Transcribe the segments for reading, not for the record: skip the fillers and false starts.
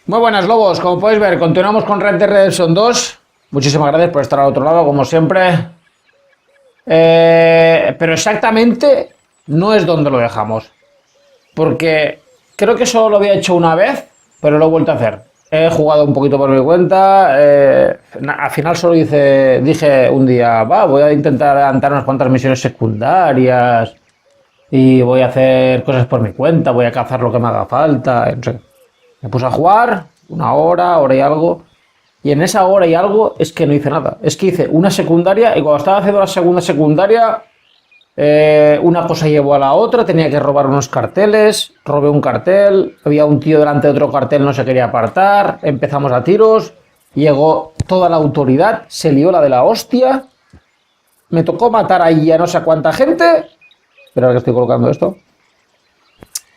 Muy buenas, lobos. Como podéis ver, continuamos con Red Dead Redemption 2. Muchísimas gracias por estar al otro lado, como siempre. Pero exactamente no es donde lo dejamos. Porque creo que solo lo había hecho una vez, pero lo he vuelto a hacer. He jugado un poquito por mi cuenta. Al final solo dije un día, voy a intentar adelantar unas cuantas misiones secundarias. Y voy a hacer cosas por mi cuenta, voy a cazar lo que me haga falta. No sé. Me puse a jugar una hora y algo. Y en esa hora y algo es que no hice nada. Es que hice una secundaria y cuando estaba haciendo la segunda secundaria, una cosa llevó a la otra. Tenía que robar unos carteles. Robé un cartel. Había un tío delante de otro cartel, no se quería apartar. Empezamos a tiros. Llegó toda la autoridad. Se lió la de la hostia. Me tocó matar ahí a no sé cuánta gente. Espera que estoy colocando esto.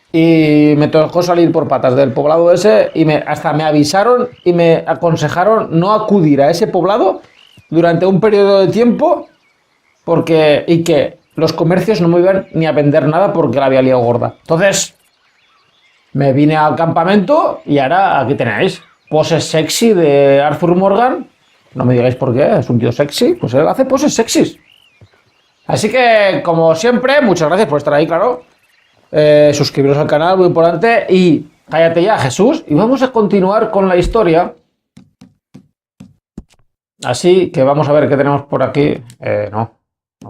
Y me tocó salir por patas del poblado ese y hasta me avisaron y me aconsejaron no acudir a ese poblado durante un periodo de tiempo y que los comercios no me iban ni a vender nada porque la había liado gorda. Entonces me vine al campamento y ahora aquí tenéis poses sexy de Arthur Morgan. No me digáis por qué, es un tío sexy, pues él hace poses sexys. Así que, como siempre, muchas gracias por estar ahí, claro. Suscribiros al canal, muy importante. Y cállate ya, Jesús. Y vamos a continuar con la historia. Así que vamos a ver qué tenemos por aquí. No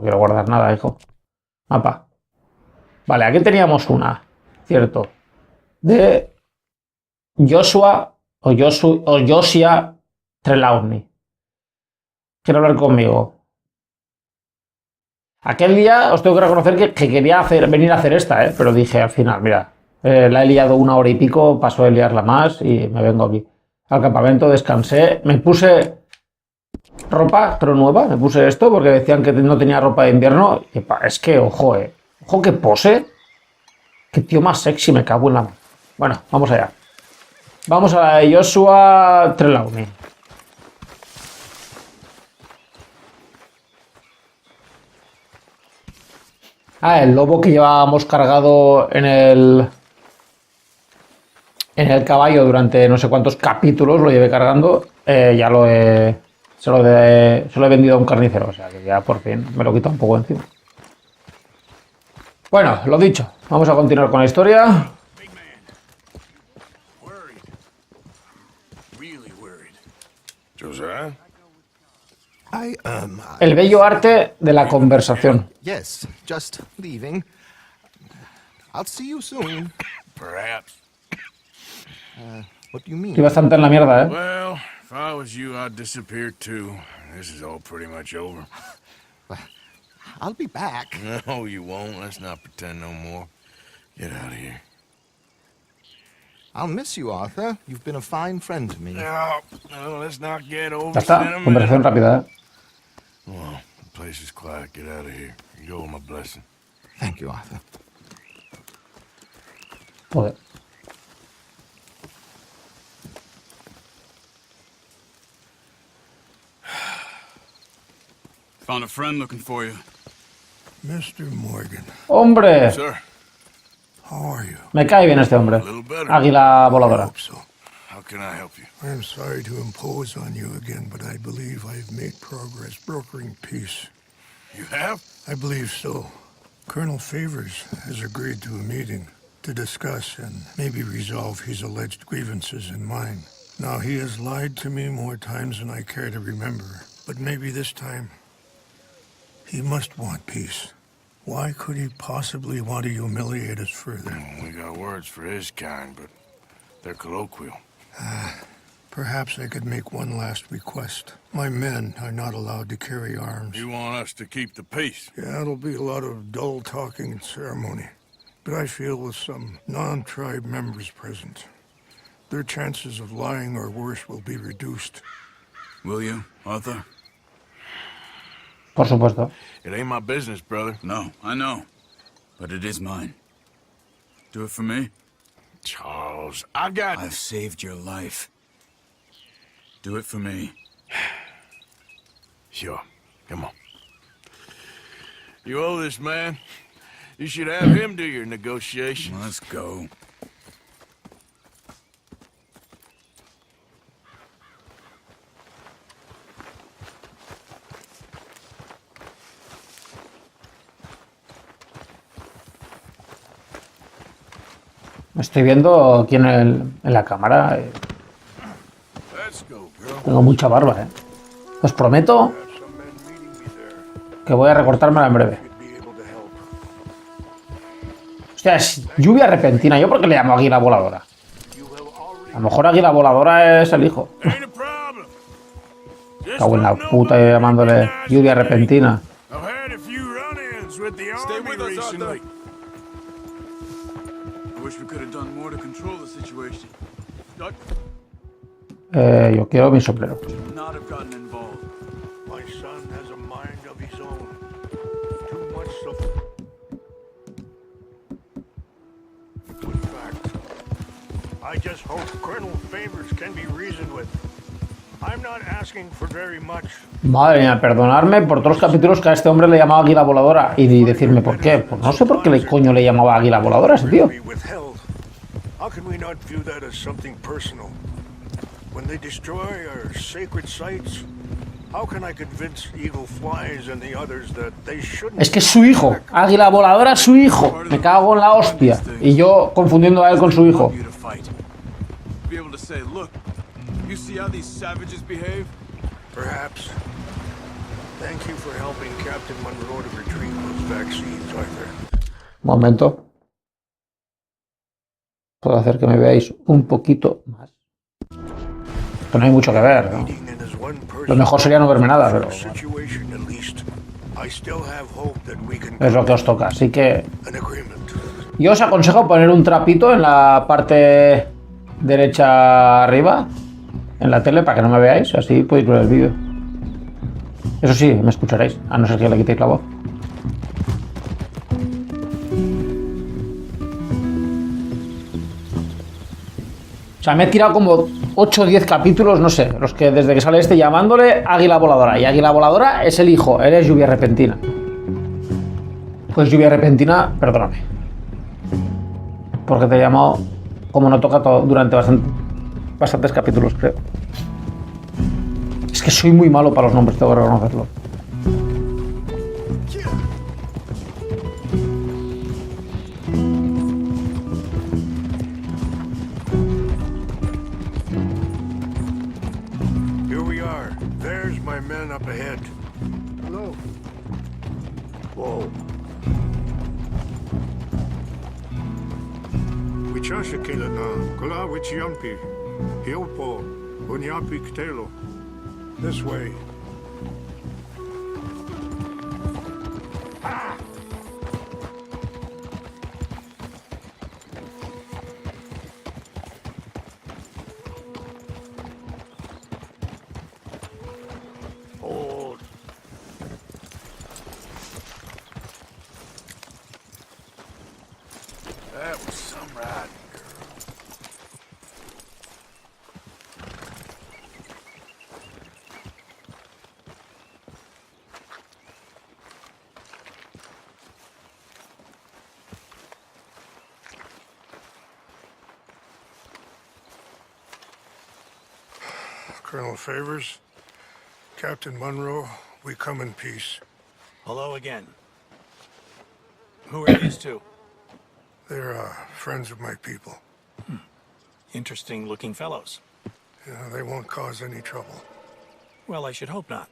quiero guardar nada, hijo. Mapa. Vale, aquí teníamos una, cierto. De Joshua o Josia Trelawney. Quiero hablar conmigo. Aquel día os tengo que reconocer que quería venir a hacer esta, pero dije al final, mira, la he liado una hora y pico, paso de liarla más y me vengo aquí al campamento, descansé, me puse ropa, pero nueva, me puse esto porque decían que no tenía ropa de invierno. Y es que, ojo que pose, qué tío más sexy, me cago en la mano. Bueno, vamos allá. Vamos a la de Joshua Trelawney. El lobo que llevábamos cargado en el caballo durante no sé cuántos capítulos, lo llevé cargando, ya se lo he vendido a un carnicero, o sea que ya por fin me lo quito un poco encima. Bueno, lo dicho, vamos a continuar con la historia. El bello arte de la conversación. Yes, just leaving. I'll see you soon. Perhaps. What do you mean? Estoy bastante en la mierda, Well, if I was you, I'd disappear too. This is all pretty much over. I'll be back. No, you won't. Let's not pretend no more. Get out of here. I'll miss you, Arthur. You've been a fine friend to me. No, let's not get over Ya está, conversación rápida, Well, the place is quiet. Get out of here. You go with my blessing. Thank you, Arthur. Joder. Found a friend looking for you. Mr. Morgan, ¡Hombre! Sir, how are you? Me cae bien este hombre. a little better. Águila I voladora. hope so. How can I help you? I am sorry to impose on you again, but I believe I've made progress brokering peace. You have? I believe so. Colonel Favors has agreed to a meeting to discuss and maybe resolve his alleged grievances and mine. Now, he has lied to me more times than I care to remember, but maybe this time he must want peace. Why could he possibly want to humiliate us further? We got words for his kind, but they're colloquial. Perhaps I could make one last request. My men are not allowed to carry arms. You want us to keep the peace? Yeah, it'll be a lot of dull talking and ceremony. But I feel with some non-tribe members present, their chances of lying or worse will be reduced. Will you, Arthur? Por supuesto. It ain't my business, brother. No, I know. But it is mine. Do it for me? Charles, I got... I've saved your life. Do it for me. Sure. Come on. You owe this man. You should have him do your negotiations. Let's go. Me estoy viendo aquí en la cámara. Let's go, girl. Tengo mucha barba, ¿eh? Os prometo Some men meeting me there. que voy a recortármela en breve. Could be able to help. Hostia, es lluvia repentina. ¿Yo por qué le llamo águila voladora? You will already A lo mejor águila voladora es el hijo. Ain't a problem. Just Cago en la let know puta when llamándole you recognize lluvia the name. repentina. I've had a few run-ins with the Stay army with us, recently. I wish we could have done more to control the situation. Doc Yo quiero mi sombrero. should not have gotten involved. My son has a mind of his own. Too much so. In fact, I just hope Colonel Favors can be reasoned with. I'm not asking for very much. Madre mía, perdonadme por todos los capítulos que a este hombre le llamaba águila voladora y decirme por qué. Pues no sé por qué coño le llamaba águila voladora a ese tío. Be withheld. How can we not view that as something personal? When they destroy our sacred sites, how can I convince Eagle Flies and the others that they shouldn't? Es que es su hijo. Águila voladora es su hijo. Me cago en la hostia. Y yo confundiendo a él con su hijo. You to fight. Be able to say, look, you see how these savages behave? Perhaps. Thank you for helping Captain Monroe to retrieve those vaccines, Arthur. Momento. Puedo hacer que me veáis un poquito más. Que no hay mucho que ver, ¿no? Meeting in as one Lo person mejor sería no verme nada, pero situation at least. I still have hope that we can es lo que os toca. Así que an agreement. yo os aconsejo poner un trapito en la parte derecha arriba, en la tele, para que no me veáis. Así podéis ver el vídeo. Eso sí, me escucharéis, a no ser que le quitéis la voz. O sea, me he tirado como 8 o 10 capítulos, no sé, los que desde que sale este llamándole águila voladora. Y águila voladora es el hijo, eres lluvia repentina. Pues lluvia repentina, perdóname. Porque te he llamado como no toca todo, durante bastantes capítulos, creo. Es que soy muy malo para los nombres, tengo que reconocerlo. Here we are. There's my men up ahead. Hello. Whoa. Wichasha na kola wichiampi. Hiopo. Unyapi ktelo. This way. Hold. That was some riding, girl. Colonel Favors, Captain Monroe, we come in peace. Hello again. Who are these two? They're friends of my people. Interesting looking fellows. Yeah, they won't cause any trouble. Well, I should hope not.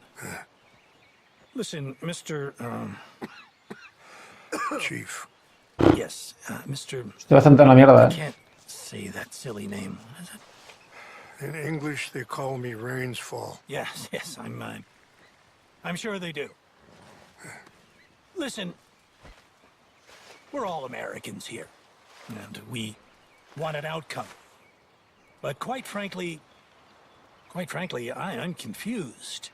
Listen, Mr. Chief. Yes, Mr. Estoy bastante en la mierda, I ¿eh? can't say that silly name. What is it? In English, they call me Rains Fall. Yes, yes, I'm sure they do. Listen, we're all Americans here, and we want an outcome. But quite frankly, I'm confused.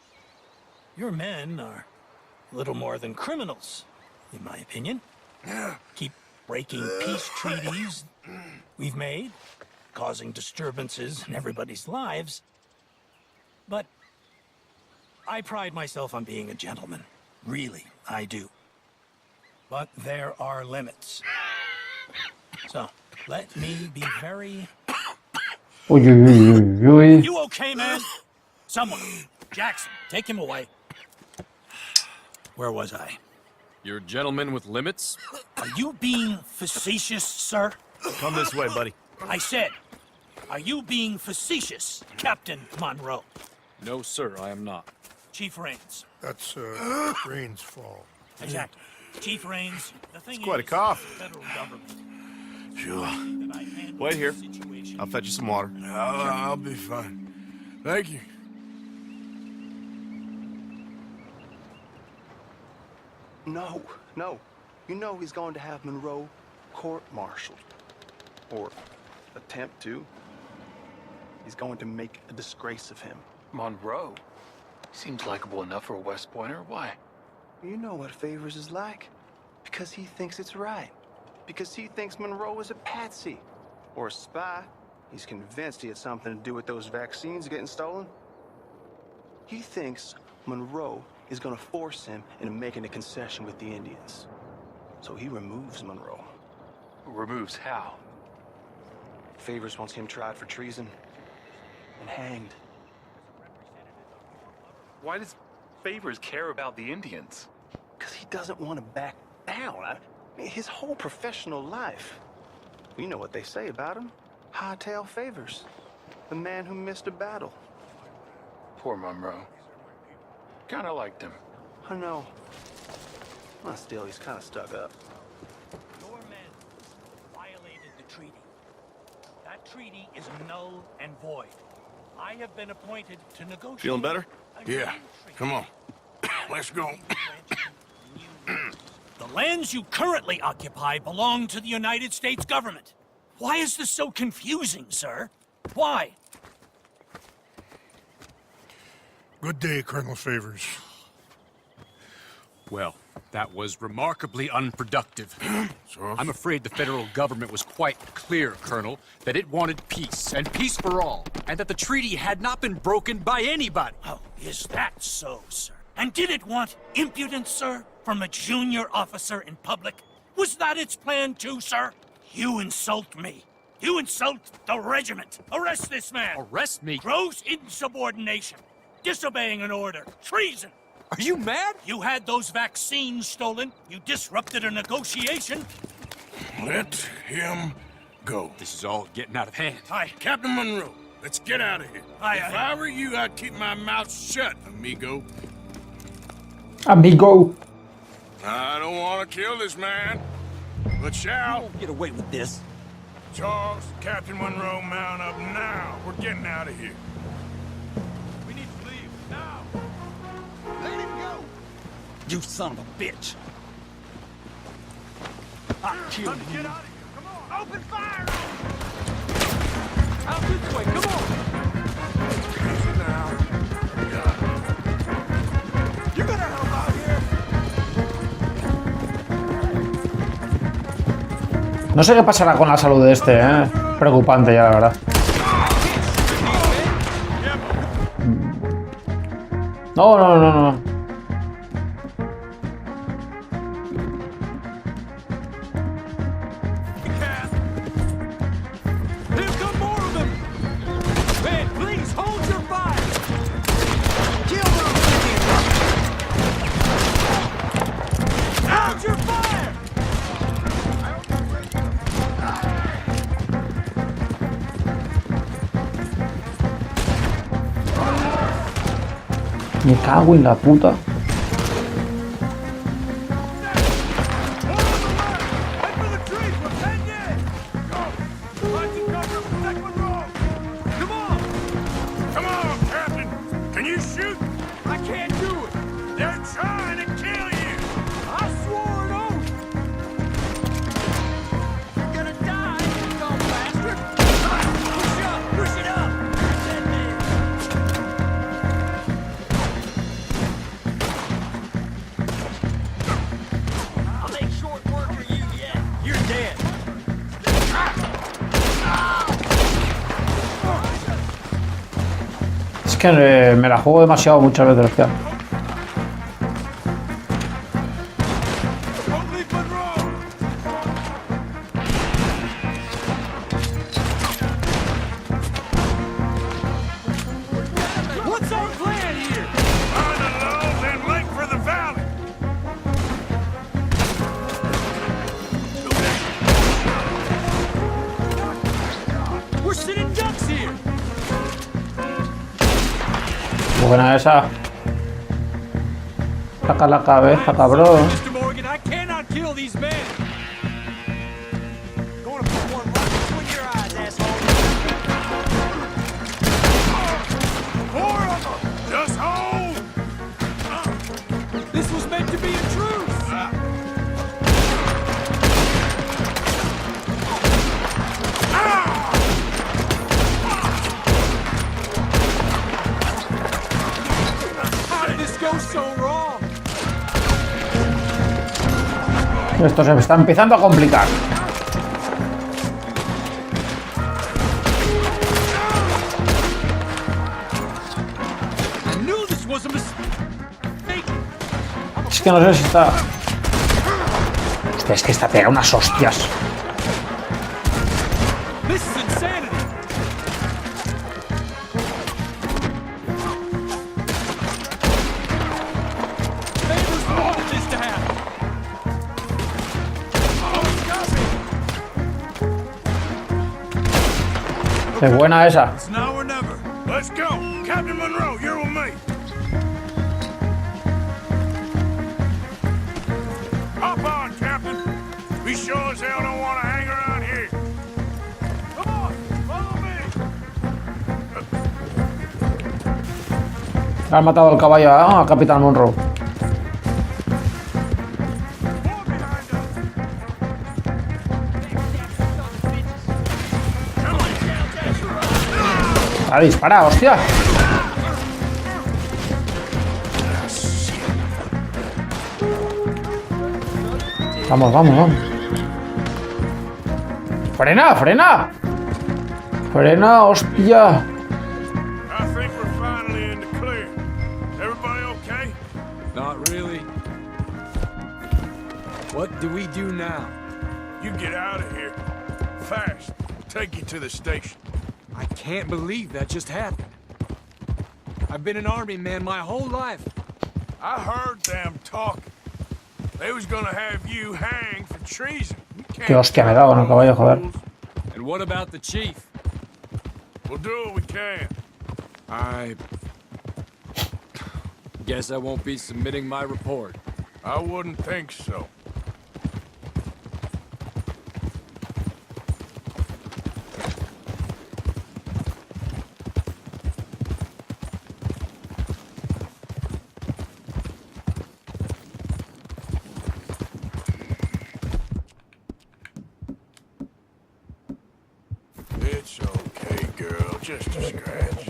Your men are a little more than criminals, in my opinion. Keep breaking peace treaties we've made, causing disturbances in everybody's lives. But I pride myself on being a gentleman. Really, I do. But there are limits. So, let me be very... Uy, uy, uy, uy, uy. You okay, man? Someone. Jackson, take him away. Where was I? You're a gentleman with limits? Are you being facetious, sir? Come this way, buddy. I said, are you being facetious, Captain Monroe? No, sir, I am not. Chief Rains. That's, Rain's fault. Exactly. Chief Rains, the thing It's quite a is, cough. the federal government. Sure. that I've handled Wait here. the situation. I'll fetch you some water. I'll be fine. Thank you. No, no. You know he's going to have Monroe court-martialed. Or attempt to. He's going to make a disgrace of him. Monroe? Seems likable enough for a West Pointer. Why? You know what Favors is like. Because he thinks it's right. Because he thinks Monroe is a patsy. Or a spy. He's convinced he had something to do with those vaccines getting stolen. He thinks Monroe is gonna force him into making a concession with the Indians. So he removes Monroe. Removes how? Favors wants him tried for treason and hanged. Why does Favors care about the Indians? Because he doesn't want to back down. I mean, his whole professional life. You know what they say about him. Hightail Favors. The man who missed a battle. Poor Monroe. Kinda liked him. I know. Well, still, he's kind of stuck up. Your men violated the treaty. That treaty is null and void. I have been appointed to negotiate. Feeling better? a new Yeah. treaty. Come on. Let's go. The lands you currently occupy belong to the United States government. Why is this so confusing, sir? Why? Good day, Colonel Favors. Well, that was remarkably unproductive. So, I'm afraid the federal government was quite clear, Colonel, that it wanted peace, and peace for all, and that the treaty had not been broken by anybody. Oh, is that so, sir? And did it want impudence, sir, from a junior officer in public? Was that its plan too, sir? You insult me. You insult the regiment. Arrest this man. Arrest me? Gross insubordination. Disobeying an order. Treason. Are you mad? You had those vaccines stolen. You disrupted a negotiation. let him go. This is all getting out of hand. Captain Monroe, let's get out of here. Aye, If aye. I were you, I'd keep my mouth shut, amigo. Amigo. I don't want to kill this man, but shall. Get away with this. Charles, Captain Monroe, mount up now. We're getting out of here. We need to leave now. Let him go! You son of a bitch. I'll kill Time to you. get out of here. Come on. Open fire! Out this way, come on! Easy now. You better help out here. No sé qué pasará con la salud de este, ¿eh? Preocupante ya, la verdad. No, no, no, no. Here come more of them! Man, please hold your fire! Kill those Hold your fire! Me cago en la puta. Head for the trees. We're heading in. Go. Find some cover and protect Monroe. Come on. Come on, Captain. Can you shoot? I can't do it. They're trying to kill you. I swore an oath. You're gonna die, you dumb bastard. Push up. Push it up. Dead man. I'll make short work of you yet. You're dead. Es que me la juego demasiado muchas veces, hostia. Don't leave Monroe. What's our plan here? Find the lows and make for the valley. buena esa. Saca la cabeza, cabrón. Mr. Morgan, I cannot kill these men. Gonna put one right between your eyes, asshole. Four of them! Just hold! This was meant to be a truce. How did this go so wrong? Esto se me está empezando a complicar. I knew this was a mistake. Es que no sé si está... Hostia, es que esta pega unas hostias. This is insanity. Favors wanted this to happen. Qué buena esa. It's now or never. Let's go. Captain Monroe, you're with me. Hop on, Captain. We sure as hell don't want to hang around here. Come on, follow me. Han matado al caballo a Capitán Monroe. More behind us. ¡Ha disparado, hostia! Vamos, vamos, vamos. ¡Frena, frena! ¡Frena, hostia! I think we're finally in the clear. Everybody okay? Not really. What do we do now? You get out of here. Fast. Take you to the station. I can't believe that just happened. I've been an army man my whole life. I heard them talking. They was gonna have you hanged for treason. You can't Qué hostia me he dado con el caballo, joder. And what about the chief? We'll do what we can. I guess I won't be submitting my report. I wouldn't think so. It's okay, girl. Just a scratch.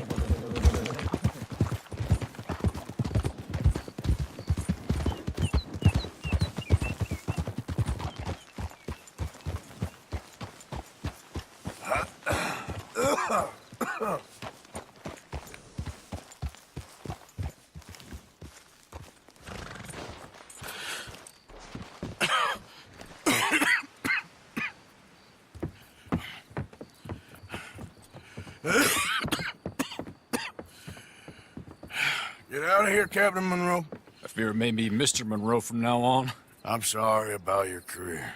Get out of here, Captain Monroe. I fear it may be Mr. Monroe from now on. I'm sorry about your career.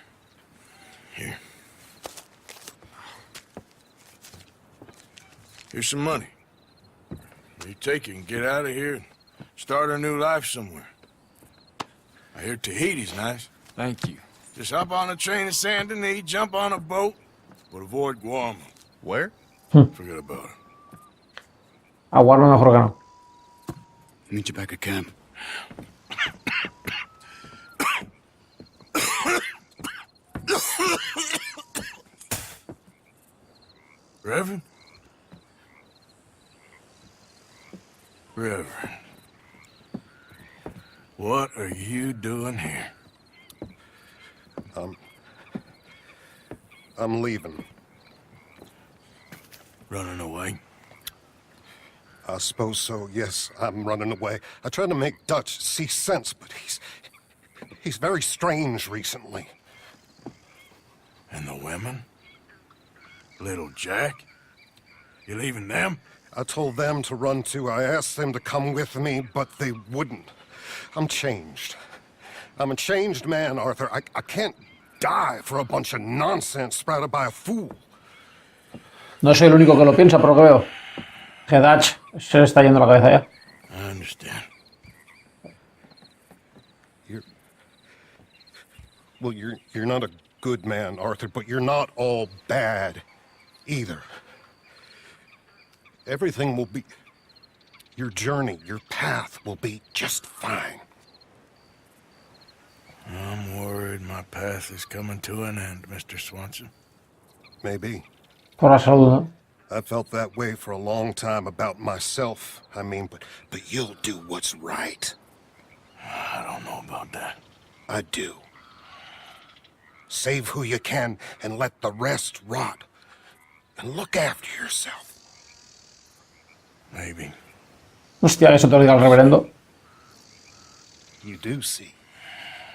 Here. Here's some money. You take it and get out of here and start a new life somewhere. I hear Tahiti's nice. Thank you. Just hop on a train to Saint Denis, jump on a boat, but avoid Guam. Where? Forget about it. Aguardo mejor que no. Meet you back at camp. Reverend? Reverend. What are you doing here? I'm leaving. Running away? I suppose so, yes, I'm running away. I tried to make Dutch see sense, but he's very strange recently. And the women? Little Jack? You leaving them? I told them to run too. I asked them to come with me, but they wouldn't. I'm changed. I'm a changed man, Arthur. I can't die for a bunch of nonsense sprouted by a fool. No soy el único que lo piensa, por lo que veo. Que Dutch se le está yendo la cabeza ya. I understand. You're not a good man, Arthur, but you're not all bad either. Everything will be... Your journey, your path will be just fine. I'm worried my path is coming to an end, Mr. Swanson. Maybe. Por la salud, ¿no? I felt that way for a long time about myself. I mean, but you'll do what's right. I don't know about that. I do. Save who you can and let the rest rot. And look after yourself. Maybe. Hostia, eso te lo diga el reverendo. You do see.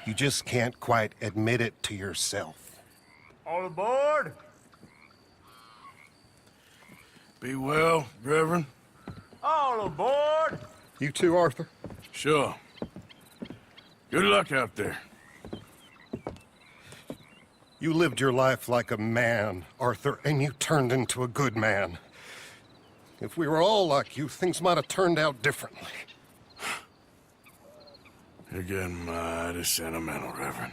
You just can't quite admit it to yourself. All aboard? Be well, Reverend. All aboard? You too, Arthur? Sure. Good luck out there. You lived your life like a man, Arthur, and you turned into a good man. If we were all like you, things might have turned out differently. You're getting mighty sentimental, Reverend.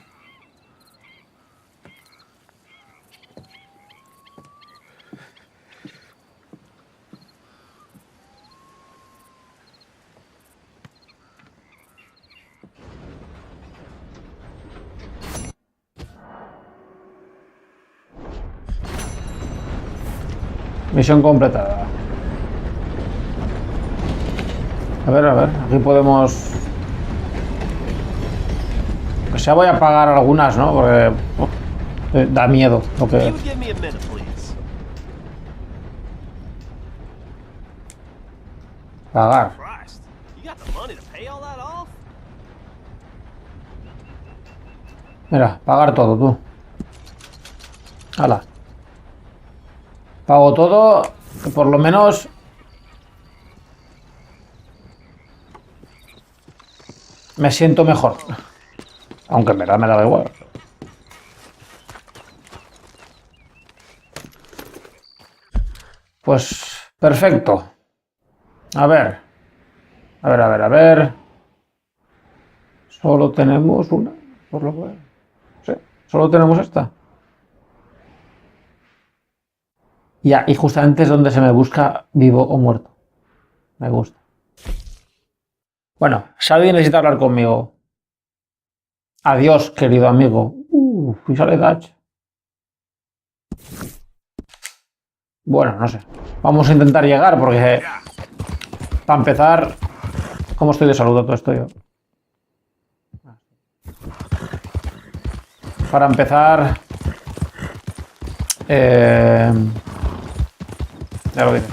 Misión completada. A ver, aquí podemos... O sea, voy a pagar algunas, ¿no? Porque da miedo lo que... Pagar. Mira, pagar todo, tú. Hala. Pago todo, que por lo menos... me siento mejor. Aunque en verdad me da igual. Pues perfecto. A ver. A ver. Solo tenemos una. Por lo que... Sí, solo tenemos esta. Ya, y justamente es donde se me busca vivo o muerto. Me gusta. Bueno, Xavi necesita hablar conmigo. Adiós, querido amigo. Y sale Dutch. Bueno, no sé. Vamos a intentar llegar porque... Para empezar... ¿Cómo estoy de salud a todo esto yo? Para empezar... Ya lo diré.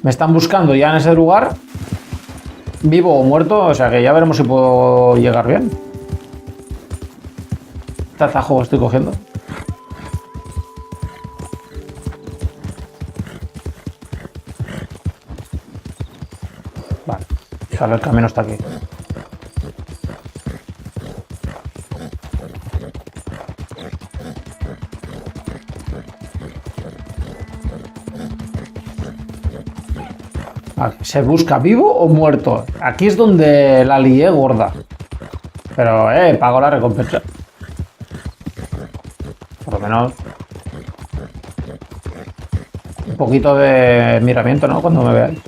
Me están buscando ya en ese lugar, vivo o muerto, o sea que ya veremos si puedo llegar bien. ¿Qué atajo estoy cogiendo? Vale, sale, el camino está aquí. ¿Se busca vivo o muerto? Aquí es donde la lié gorda. Pero, pago la recompensa. Por lo menos... un poquito de miramiento, ¿no? Cuando me veáis.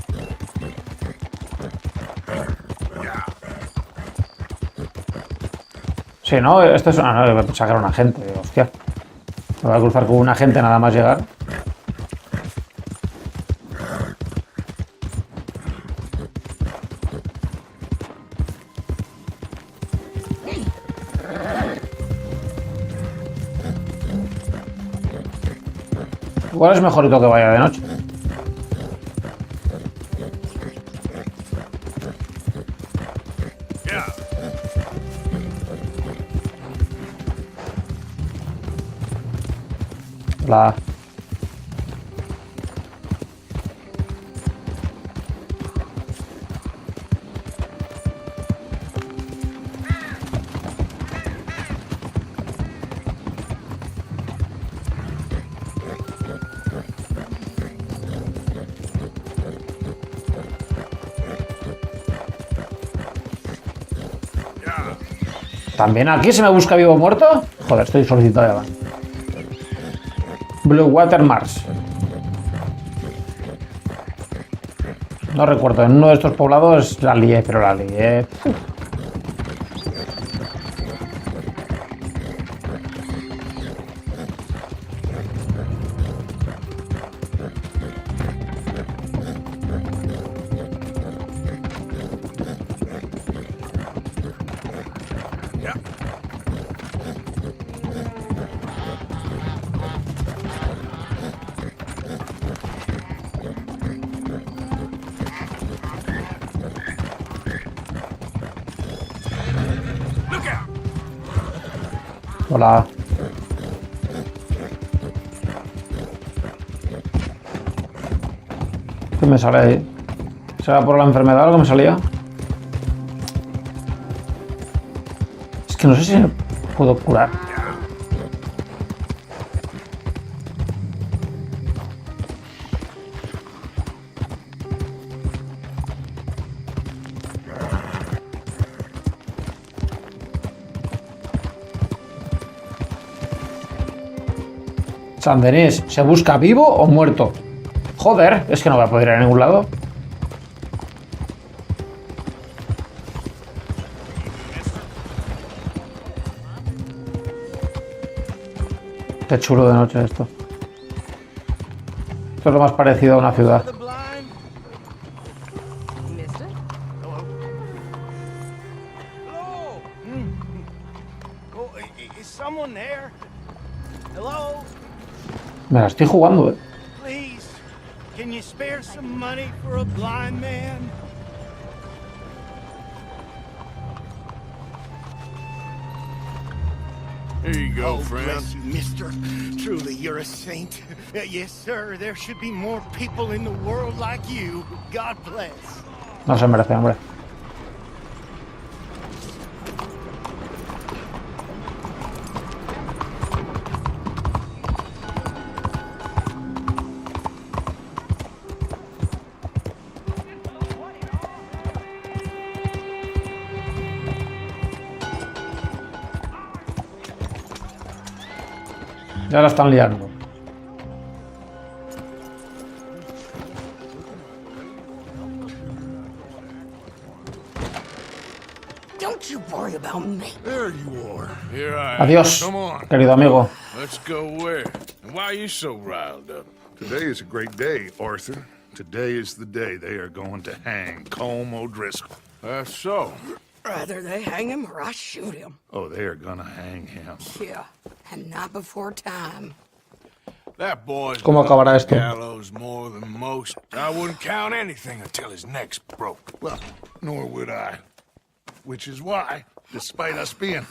Sí, ¿no? Esto es... Ah, no, voy a sacar a un agente. Hostia. Me voy a cruzar con un agente nada más llegar. Igual es mejorito que vaya de noche. Hola. ¿También aquí se me busca vivo o muerto? Joder, estoy solicitado ya. Blue Water Mars. No recuerdo, en uno de estos poblados la lié, pero la lié. Hola. ¿Qué me sale ahí? ¿Será por la enfermedad lo que me salía? Es que no sé si me puedo curar. San Denis, ¿se busca vivo o muerto? Joder, es que no voy a poder ir a ningún lado. Qué chulo de noche esto. Esto es lo más parecido a una ciudad. Me la estoy jugando, Please, can you spare some money for a blind man? Here you go, Oh, friend. bless you, mister. Truly, you're a saint. Yes, sir. There should be more people in the world like you. God bless. No se merece, hombre. Ya la están liando. Don't you worry about me. There you are. Here I am. Adiós, Come on. querido amigo. Let's go where? And why are you so riled up? Today is a great day, Arthur. Today is the day they are going to hang Colm O'Driscoll. That's so. Rather they hang him or I shoot him. Oh, they are gonna hang him. Yeah, and not before time. That boy's ¿Cómo acabará esto? gallows more than most. I wouldn't count anything until his neck's broke. Well, nor would I. Which is why, despite us being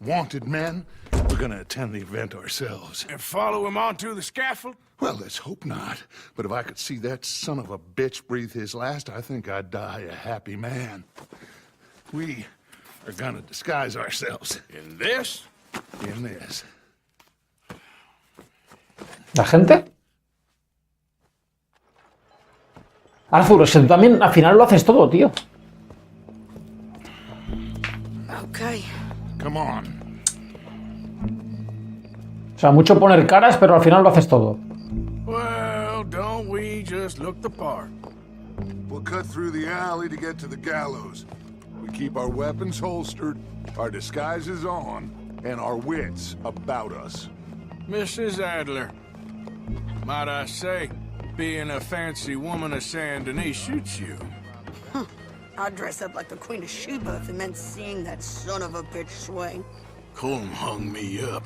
wanted men, we're gonna attend the event ourselves. And follow him onto the scaffold? Well, let's hope not. But if I could see that son of a bitch breathe his last, I think I'd die a happy man. We are gonna disguise ourselves. In this? In this. ¿La gente? Arthur, es que tú también al final lo haces todo, tío. Okay. Come on. O sea, mucho poner caras, pero al final lo haces todo. Well, don't we just look the part? We'll cut through the alley to get to the gallows. We keep our weapons holstered, our disguises on, and our wits about us. Mrs. Adler, might I say, being a fancy woman of Saint Denis shoots you. I'd dress up like the Queen of Sheba if it meant seeing that son of a bitch swing. Colm hung me up,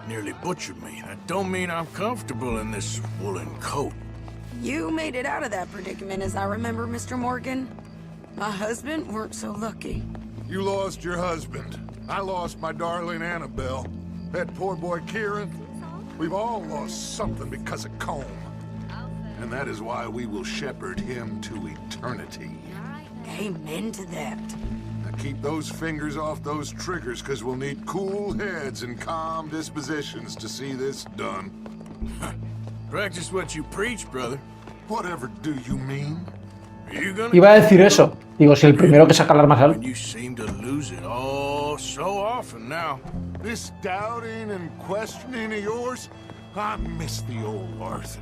nearly butchered me. That don't mean I'm comfortable in this woolen coat. You made it out of that predicament, as I remember, Mr. Morgan. My husband weren't so lucky. You lost your husband. I lost my darling Annabelle. That poor boy Kieran. We've all lost something because of Colm. And that is why we will shepherd him to eternity. Amen to that. Now keep those fingers off those triggers, because we'll need cool heads and calm dispositions to see this done. Practice what you preach, brother. Whatever do you mean? Iba a decir eso. Digo, si el primero que saca el arma es él. You seem to lose it all so often now. This doubting and questioning of yours, I miss the old Arthur.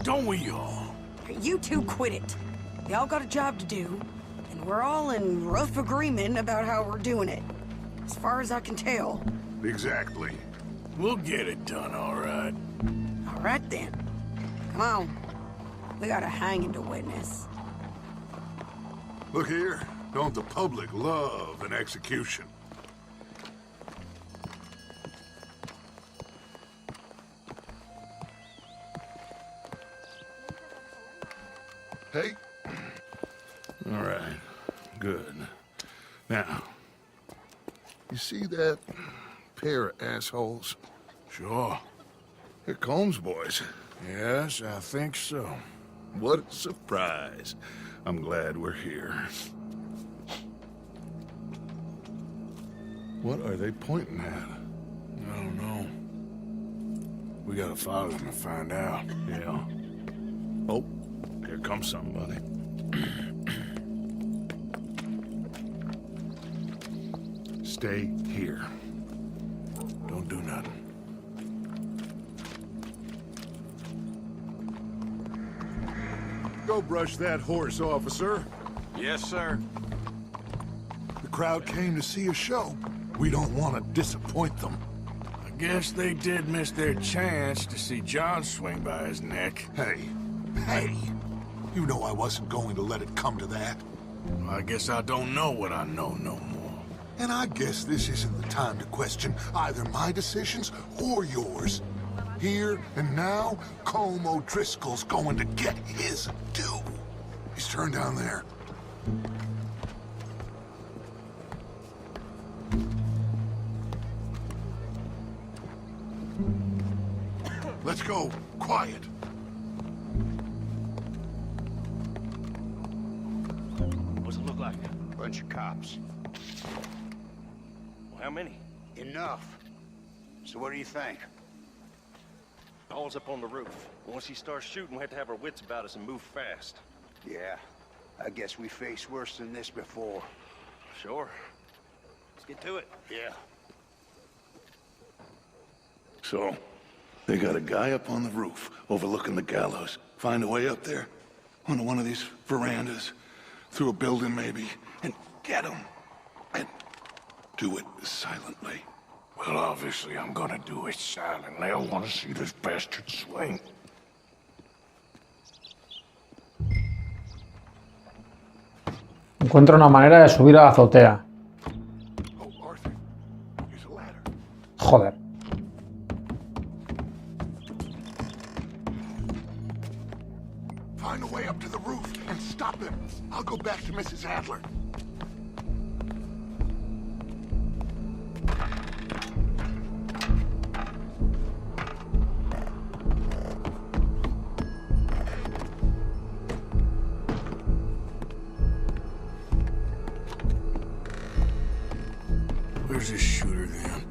Don't we all? You two quit it. Y'all got a job to do, and we're all in rough agreement about how we're doing it. As far as I can tell. Exactly. We'll get it done, all right. All right then. Come on. We got a hanging to witness. Look here, don't the public love an execution? Hey? All right, good. Now, you see that pair of assholes? Sure. They're Combs boys. Yes, I think so. What a surprise. I'm glad we're here. What are they pointing at? I don't know. We gotta follow them and find out. Yeah. Oh, here comes somebody. Stay here. Don't do nothing. Go brush that horse, officer. Yes, sir. The crowd came to see a show. We don't want to disappoint them. I guess they did miss their chance to see John swing by his neck. Hey, you know I wasn't going to let it come to that. Well, I guess I don't know what I know no more. And I guess this isn't the time to question either my decisions or yours. Here and now, Colm O'Driscoll's going to get his due. He's turned down there. Let's go. Quiet. What's it look like? Bunch of cops. Well, how many? Enough. So what do you think? Paul's up on the roof. Once he starts shooting, we have to have our wits about us and move fast. Yeah, I guess we faced worse than this before. Sure. Let's get to it. Yeah. So, they got a guy up on the roof overlooking the gallows. Find a way up there, onto one of these verandas, through a building maybe, and get him. And do it silently. Well, obviously I'm gonna do it silently. I want to see this bastard swing. Encuentra una manera de subir a la azotea. Oh, Arthur, here's a ladder. Joder. Find a way up to the roof and stop him. I'll go back to Mrs. Adler. Where's this shooter then?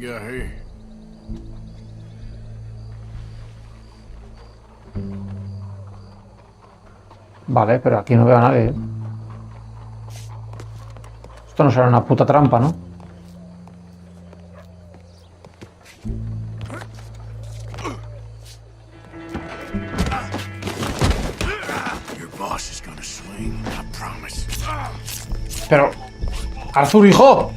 Got here. Vale, pero aquí no veo a nadie. Esto no será una puta trampa, ¿no? Your boss is gonna swing, I promise. Pero... ¡Arthur, hijo!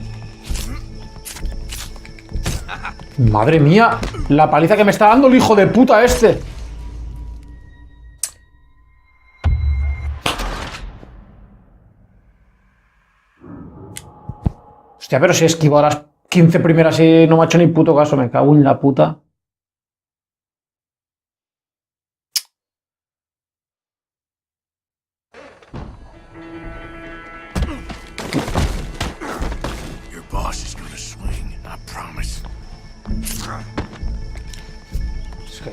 Madre mía, la paliza que me está dando el hijo de puta este. Hostia, pero si esquivo a las 15 primeras y no me ha hecho ni puto caso, me cago en la puta. Your boss is gonna swing, I promise.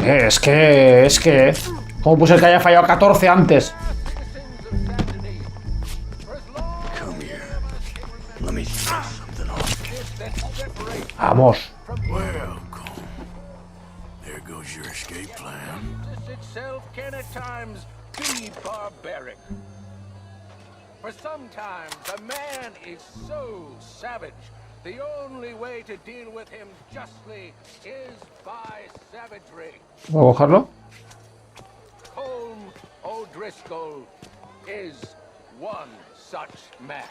Es que... ¿Cómo puede ser que haya fallado 14 antes? Vamos. There goes your escape plan. Itself can at times be barbaric. For sometimes a man is so savage, the only way to deal with him justly is by savagery. ¿Voy a cogerlo? Colm O'Driscoll is one such man.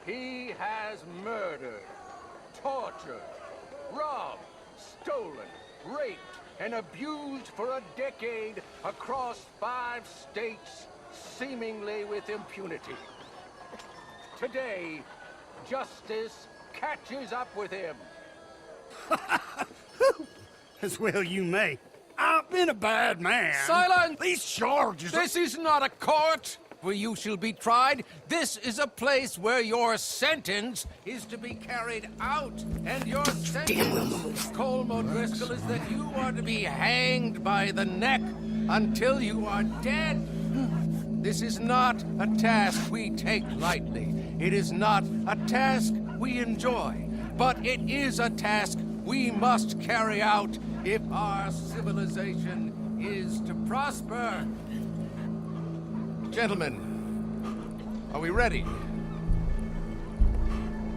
He has murdered, tortured, robbed, stolen, raped, and abused for a decade across 5 states, seemingly with impunity. Today, justice catches up with him. As well you may. I've been a bad man. Silence! These charges This is not a court where you shall be tried. This is a place where your sentence is to be carried out. And your sentence, Colm O'Driscoll, is that you are to be hanged by the neck until you are dead. This is not a task we take lightly. It is not a task we enjoy. But it is a task we must carry out if our civilization is to prosper. Gentlemen, are we ready?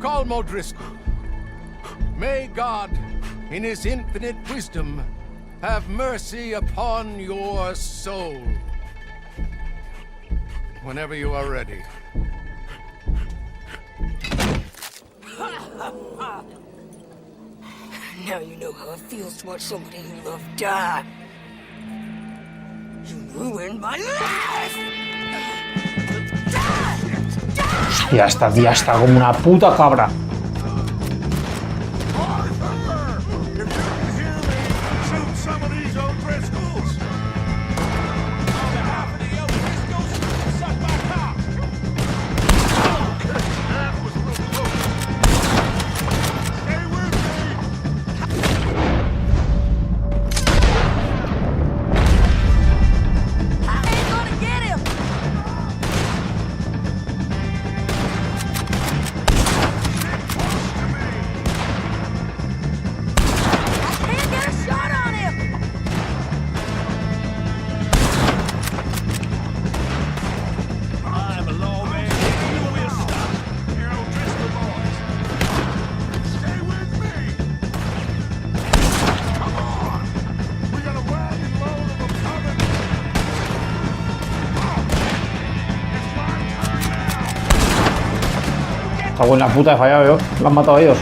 Colm O'Driscoll, may God, in his infinite wisdom, have mercy upon your soul. Whenever you are ready. Now you know how it feels to watch somebody you love die. You ruined my life! Hostia, esta tía está como una puta cabra. Shoot some of these O'Driscolls! On behalf of the O'Driscolls, suck my cock! That was real close. Stay with I ain't gonna get him! I can't get a shot on him! I'm a lawman. You will stop. You're O'Driscoll boys. Stay with me. Come on. We got a wagon load of them coming. It's my turn now. Cago en la puta, he fallado yo. Lo han matado a ellos.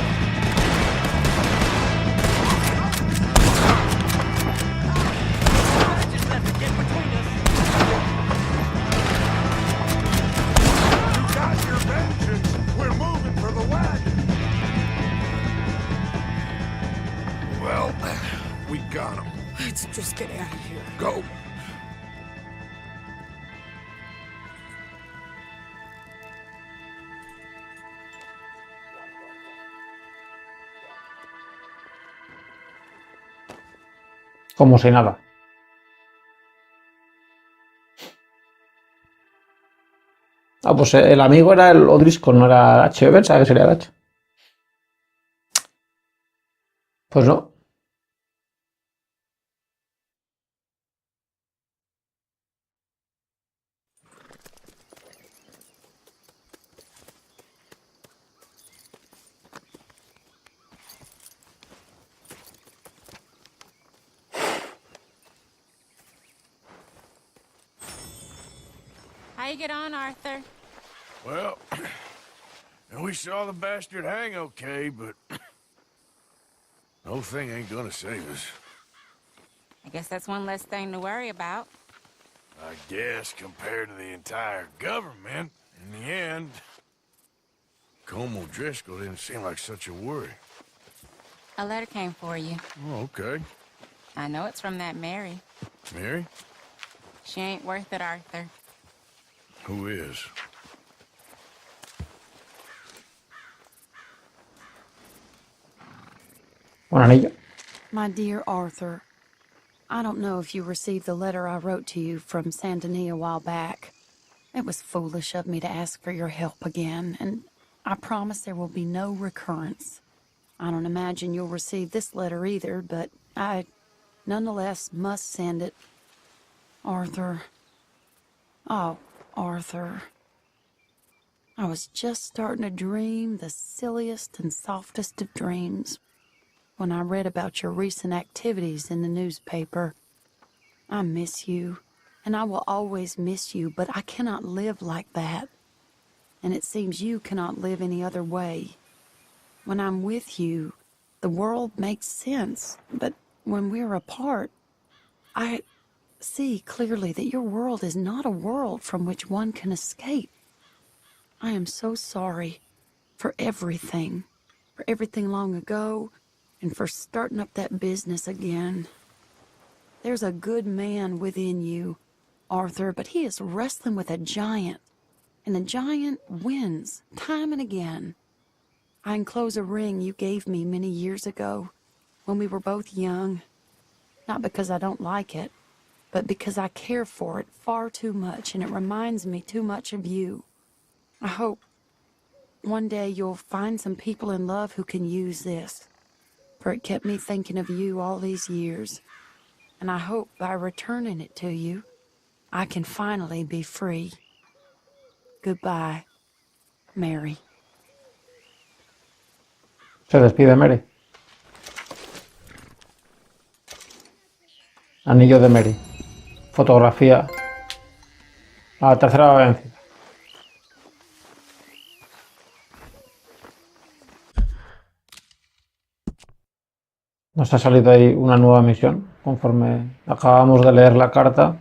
You got your vengeance. We're moving for the wagon. Well, we got him. Let's just get out of here. Go. Como si nada. Ah, pues el amigo era el O'Driscoll, no era el H. Yo pensaba que sería el H. Pues no. How you get on, Arthur? Well, we saw the bastard hang okay, but No thing ain't gonna save us. I guess that's one less thing to worry about. I guess compared to the entire government, in the end, Colm O'Driscoll didn't seem like such a worry. A letter came for you. Oh, okay. I know it's from that Mary. Mary? She ain't worth it, Arthur. Who is? Un anillo. My dear Arthur, I don't know if you received the letter I wrote to you from Saint Denis a while back. It was foolish of me to ask for your help again, and I promise there will be no recurrence. I don't imagine you'll receive this letter either, but I nonetheless must send it. Arthur. Oh, Arthur. I was just starting to dream the silliest and softest of dreams when I read about your recent activities in the newspaper. I miss you, and I will always miss you, but I cannot live like that. And it seems you cannot live any other way. When I'm with you, the world makes sense, but when we're apart, I see clearly that your world is not a world from which one can escape. I am so sorry for everything long ago, and for starting up that business again. There's a good man within you, Arthur, but he is wrestling with a giant, and the giant wins time and again. I enclose a ring you gave me many years ago, when we were both young, not because I don't like it, but because I care for it far too much, and it reminds me too much of you. I hope one day you'll find some people in love who can use this, for it kept me thinking of you all these years, and I hope by returning it to you, I can finally be free. Goodbye, Mary. Se despide Mary. Anillo de Mary. Fotografía. La tercera vencida. Nos ha salido ahí una nueva misión, conforme acabamos de leer la carta.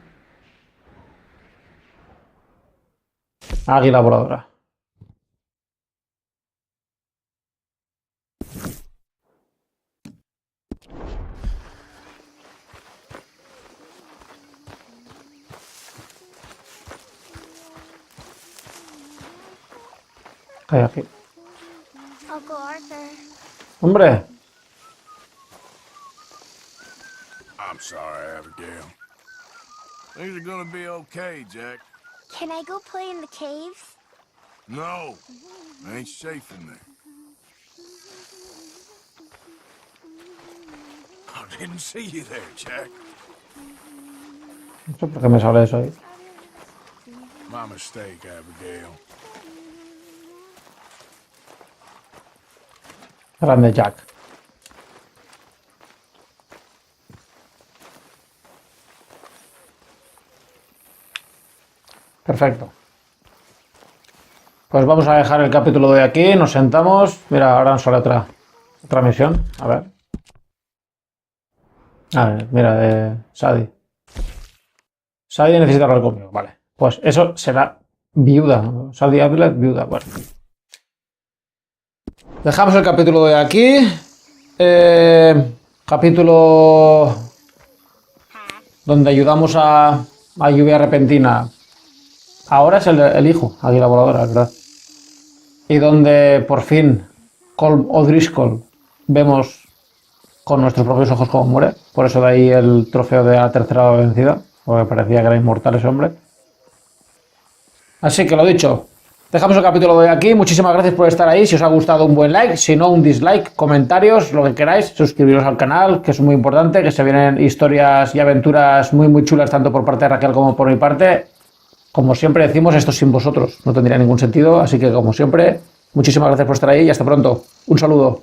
Águila voladora. ¿Qué hay aquí? Uncle Arthur. ¡Hombre! I'm sorry, Abigail. Things are gonna be okay, Jack. Can I go play in the caves? No, ain't safe in there. I didn't see you there, Jack. No sé por qué me sale eso ahí. My mistake, Abigail. Grande Jack. Perfecto. Pues vamos a dejar el capítulo de aquí, nos sentamos. Mira, ahora nos sale otra misión. A ver. A ver, mira, de Sadie. Sadie necesita hablar conmigo, vale. Pues eso será viuda. Sadie Abilet, viuda, bueno. Dejamos el capítulo de aquí. Capítulo donde ayudamos a lluvia repentina. Ahora es el hijo, Águila Voladora, ¿verdad? Y donde por fin Colm O'Driscoll vemos con nuestros propios ojos cómo muere. Por eso de ahí el trofeo de la tercera vencida, porque parecía que era inmortal ese hombre. Así que lo dicho, dejamos el capítulo de aquí. Muchísimas gracias por estar ahí. Si os ha gustado, un buen like, si no, un dislike, comentarios, lo que queráis. Suscribiros al canal, que es muy importante, que se vienen historias y aventuras muy chulas, tanto por parte de Raquel como por mi parte. Como siempre decimos, esto sin vosotros no tendría ningún sentido, así que como siempre, muchísimas gracias por estar ahí y hasta pronto. Un saludo.